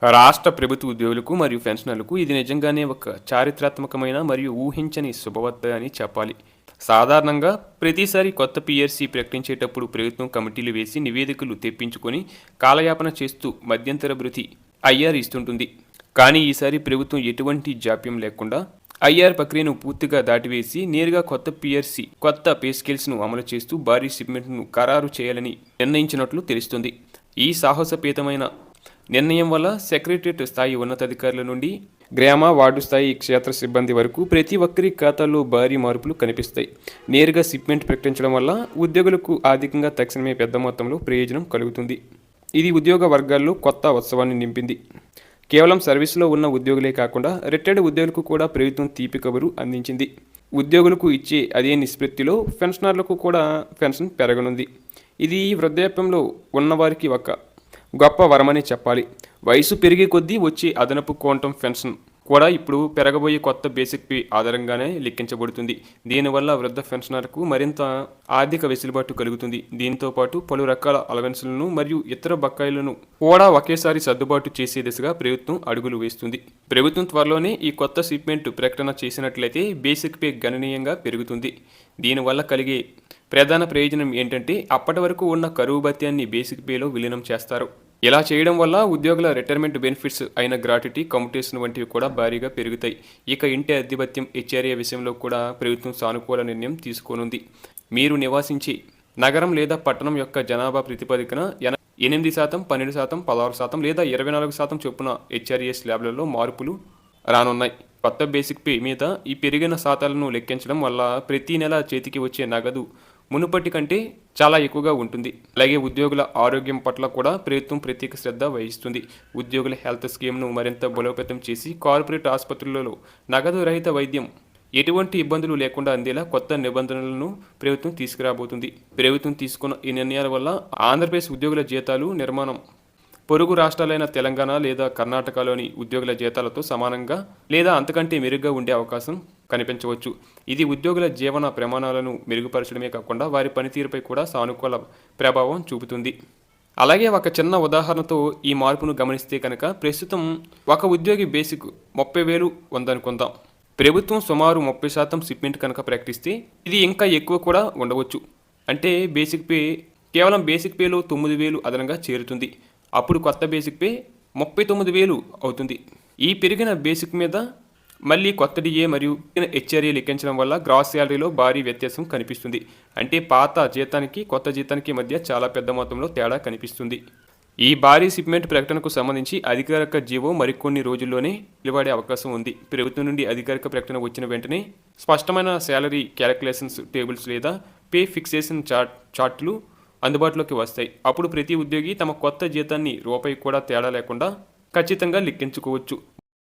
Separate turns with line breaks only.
రాష్ట్ర ప్రభుత్వ ఉద్యోగులకు మరియు పెన్షనర్లకు ఇది నిజంగానే ఒక చారిత్రాత్మకమైన మరియు ఊహించని శుభవార్త అని చెప్పాలి. సాధారణంగా ప్రతిసారి కొత్త పిఆర్సీ ప్రకటించేటప్పుడు ప్రభుత్వం కమిటీలు వేసి నివేదికలు తెప్పించుకొని కాలయాపన చేస్తూ మధ్యంతర భృతి ఐఆర్ ఇస్తుంటుంది. కానీ ఈసారి ప్రభుత్వం ఎటువంటి జాప్యం లేకుండా ఐఆర్ ప్రక్రియను పూర్తిగా దాటివేసి నేరుగా కొత్త పిఆర్సీ కొత్త పే స్కేల్స్ను అమలు చేస్తూ భారీ షిప్మెంట్ను ఖరారు చేయాలని నిర్ణయించినట్లు తెలుస్తుంది. ఈ సాహసోపేతమైన నిర్ణయం వల్ల సెక్రటరియట్ స్థాయి ఉన్నతాధికారుల నుండి గ్రామ వార్డు స్థాయి క్షేత్ర సిబ్బంది వరకు ప్రతి ఒక్కరి ఖాతాల్లో భారీ మార్పులు కనిపిస్తాయి. నేరుగా షిప్మెంట్ ప్రకటించడం వల్ల ఉద్యోగులకు ఆర్థికంగా తక్షణమే పెద్ద మొత్తంలో ప్రయోజనం కలుగుతుంది. ఇది ఉద్యోగ వర్గాల్లో కొత్త ఉత్సవాన్ని నింపింది. కేవలం సర్వీసులో ఉన్న ఉద్యోగులే కాకుండా రిటైర్డ్ ఉద్యోగులకు కూడా ప్రభుత్వం తీపి కబురు అందించింది. ఉద్యోగులకు ఇచ్చే అదే నిష్పత్తిలో పెన్షనర్లకు కూడా పెన్షన్ పెరగనుంది. ఇది వృద్ధాప్యంలో ఉన్నవారికి ఒక గొప్ప వరమని చెప్పాలి. వయసు పెరిగే కొద్దీ వచ్చే అదనపు క్వాంటమ్ పెన్షన్ కూడా ఇప్పుడు పెరగబోయే కొత్త బేసిక్ పే ఆధారంగానే లెక్కించబడుతుంది. దీనివల్ల వృద్ధ పెన్షనర్కు మరింత ఆర్థిక వెసులుబాటు కలుగుతుంది. దీంతో పాటు పలు రకాల అలవెన్సులను మరియు ఇతర బకాయిలను కూడా ఒకేసారి సర్దుబాటు చేసే దిశగా ప్రభుత్వం అడుగులు వేస్తుంది. ప్రభుత్వం త్వరలోనే ఈ కొత్త షిప్మెంట్ ప్రకటన చేసినట్లయితే బేసిక్ పే గణనీయంగా పెరుగుతుంది. దీనివల్ల కలిగే ప్రధాన ప్రయోజనం ఏంటంటే అప్పటి వరకు ఉన్న కరువు భత్యాన్ని బేసిక్ పేలో విలీనం చేస్తారు. ఇలా చేయడం వల్ల ఉద్యోగుల రిటైర్మెంట్ బెనిఫిట్స్ అయిన గ్రాట్యుటీ, కమ్యుటేషన్ వంటివి కూడా భారీగా పెరుగుతాయి. ఇక ఇంటి అద్దె భత్యం హెచ్ఆర్ఏ విషయంలో కూడా ప్రభుత్వం సానుకూల నిర్ణయం తీసుకోనుంది. మీరు నివాసించే నగరం లేదా పట్టణం యొక్క జనాభా ప్రాతిపదికన 8%, 12%, 16% లేదా 24% చొప్పున హెచ్ఆర్ఏ స్లాబ్లలో మార్పులు రానున్నాయి. కొత్త బేసిక్ పే మీద ఈ పెరిగిన శాతాలను లెక్కించడం వల్ల ప్రతి నెల చేతికి వచ్చే నగదు మునుపటి కంటే చాలా ఎక్కువగా ఉంటుంది. అలాగే ఉద్యోగుల ఆరోగ్యం పట్ల కూడా ప్రభుత్వం ప్రత్యేక శ్రద్ధ వహిస్తుంది. ఉద్యోగుల హెల్త్ స్కీమ్ను మరింత బలోపేతం చేసి కార్పొరేట్ ఆసుపత్రులలో నగదు రహిత వైద్యం ఎటువంటి ఇబ్బందులు లేకుండా అందేలా కొత్త నిబంధనలను ప్రభుత్వం తీసుకురాబోతుంది. ప్రభుత్వం తీసుకున్న ఈ నిర్ణయాల వల్ల ఆంధ్రప్రదేశ్ ఉద్యోగుల జీతాలు నిర్మాణం పొరుగు రాష్ట్రాలైన తెలంగాణ లేదా కర్ణాటకలోని ఉద్యోగుల జీతాలతో సమానంగా లేదా అంతకంటే మెరుగ్గా ఉండే అవకాశం కనిపించవచ్చు. ఇది ఉద్యోగుల జీవన ప్రమాణాలను మెరుగుపరచడమే కాకుండా వారి పనితీరుపై కూడా సానుకూల ప్రభావం చూపుతుంది. అలాగే ఒక చిన్న ఉదాహరణతో ఈ మార్పును గమనిస్తే కనుక ప్రస్తుతం ఒక ఉద్యోగి బేసిక్ 30,000 ఉందనుకుందాం. ప్రభుత్వం సుమారు 30% షిప్మెంట్ కనుక ప్రకటిస్తే ఇది ఇంకా ఎక్కువ కూడా ఉండవచ్చు. అంటే బేసిక్ పే కేవలం బేసిక్ పేలో 9,000 అదనంగా చేరుతుంది. అప్పుడు కొత్త బేసిక్ పే 39,000 అవుతుంది. ఈ పెరిగిన బేసిక్ మీద మళ్ళీ కొత్త డిఏ మరియు హెచ్ఆర్ఏ లెక్కించడం వల్ల గ్రాస్ శాలరీలో భారీ వ్యత్యాసం కనిపిస్తుంది. అంటే పాత జీతానికి కొత్త జీతానికి మధ్య చాలా పెద్ద మొత్తంలో తేడా కనిపిస్తుంది. ఈ భారీ షిప్మెంట్ ప్రకటనకు సంబంధించి అధికారిక జీవో మరికొన్ని రోజుల్లోనే వెలువడే అవకాశం ఉంది. ప్రభుత్వం నుండి అధికారిక ప్రకటన వచ్చిన వెంటనే స్పష్టమైన శాలరీ క్యాలిక్యులేషన్స్ టేబుల్స్ లేదా పే ఫిక్సేషన్ చార్ట్లు అందుబాటులోకి వస్తాయి. అప్పుడు ప్రతి ఉద్యోగి తమ కొత్త జీతాన్ని రూపాయి కూడా తేడా లేకుండా ఖచ్చితంగా లెక్కించుకోవచ్చు.